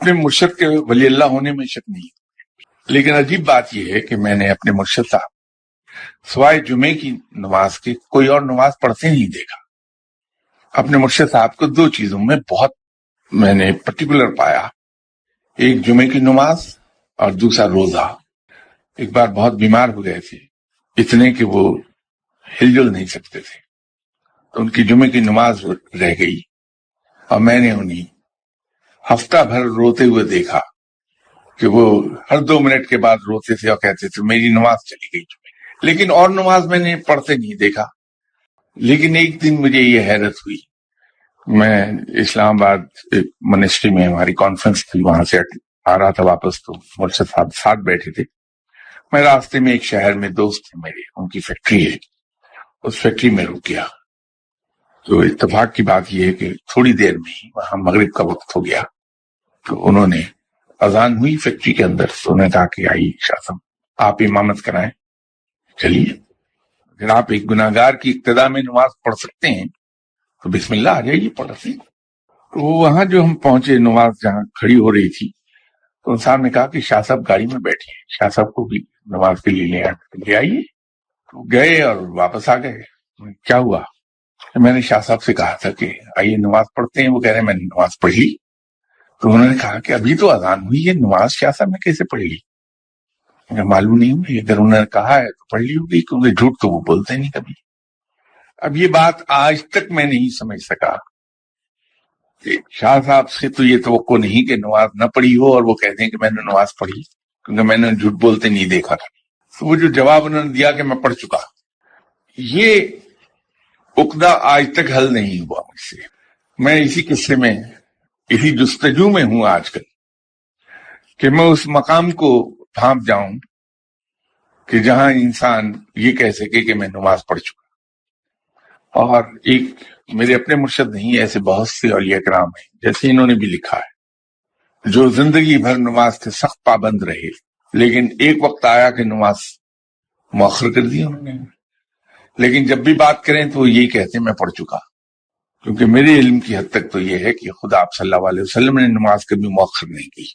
اپنے مرشد کے ولی اللہ ہونے میں شک نہیں، لیکن عجیب بات یہ ہے کہ میں نے اپنے مرشد صاحب سوائے جمعے کی نماز کے کوئی اور نماز پڑھتے نہیں دیکھا۔ اپنے مرشد صاحب کو دو چیزوں میں بہت میں نے پرٹیکولر پایا، ایک جمعے کی نماز اور دوسرا روزہ۔ ایک بار بہت بیمار ہو گئے تھے، اتنے کہ وہ ہل جل نہیں سکتے تھے، تو ان کی جمعے کی نماز رہ گئی اور میں نے انہیں ہفتہ بھر روتے ہوئے دیکھا کہ وہ ہر 2 منٹ کے بعد روتے تھے اور کہتے تھے میری نماز چلی گئی جمعے۔ لیکن اور نماز میں نے پڑھتے نہیں دیکھا۔ لیکن ایک دن مجھے یہ حیرت ہوئی، میں اسلام آباد ایک منسٹری میں ہماری کانفرنس تھی، وہاں سے آ رہا تھا واپس، تو مرشد صاحب ساتھ بیٹھے تھے۔ میں راستے میں ایک شہر میں دوست تھے میرے، ان کی فیکٹری ہے، اس فیکٹری میں رک گیا۔ تو اتفاق کی بات یہ ہے کہ تھوڑی دیر میں ہی وہاں مغرب کا وقت ہو گیا، تو انہوں نے اذان ہوئی فیکٹری کے اندر، تو انہوں نے کہا کہ آئیے شاہ صاحب آپ امامت کرائیں۔ چلیے، اگر آپ ایک گناہگار کی ابتدا میں نماز پڑھ سکتے ہیں تو بسم اللہ، آ جائیے پڑھتے ہیں۔ تو وہاں جو ہم پہنچے، نماز جہاں کھڑی ہو رہی تھی، تو انسان نے کہا کہ شاہ صاحب گاڑی میں بیٹھے ہیں، شاہ صاحب کو بھی نماز کے لیے لے آئیے۔ تو گئے اور واپس آ گئے۔ کیا ہوا؟ میں نے شاہ صاحب سے کہا تھا کہ آئیے نماز پڑھتے ہیں، وہ کہہ رہے ہیں میں نے نماز پڑھ لی۔ تو انہوں نے کہا کہ ابھی تو اذان ہوئی ہے، نماز شاہ صاحب نے کیسے پڑھ لی؟ معلوم نہیں ہوئی، اگر انہوں نے کہا ہے تو پڑھ لی ہوگی، کیونکہ جھوٹ تو وہ بولتے نہیں کبھی۔ اب یہ بات آج تک میں نہیں سمجھ سکا کہ شاہ صاحب سے تو یہ توقع نہیں کہ نماز نہ پڑھی ہو اور وہ کہتے ہیں کہ میں نے نماز پڑھی، کیونکہ میں نے جھوٹ بولتے نہیں دیکھا تھا۔ تو وہ جو جواب انہوں نے دیا کہ میں پڑھ چکا، یہ عقدہ آج تک حل نہیں ہوا مجھ سے۔ میں اسی قصے میں، اسی جستجو میں ہوں آج کل کہ میں اس مقام کو بھانپ جاؤں کہ جہاں انسان یہ کہہ سکے کہ میں نماز پڑھ چکا۔ اور ایک میرے اپنے مرشد نہیں، ایسے بہت سے اولیاء کرام ہیں جیسے انہوں نے بھی لکھا ہے، جو زندگی بھر نماز کے سخت پابند رہے، لیکن ایک وقت آیا کہ نماز مؤخر کر دی انہوں نے۔ لیکن جب بھی بات کریں تو وہ یہی کہتے ہیں میں پڑھ چکا، کیونکہ میرے علم کی حد تک تو یہ ہے کہ خدا آپ صلی اللہ علیہ وسلم نے نماز کبھی مؤخر نہیں کی۔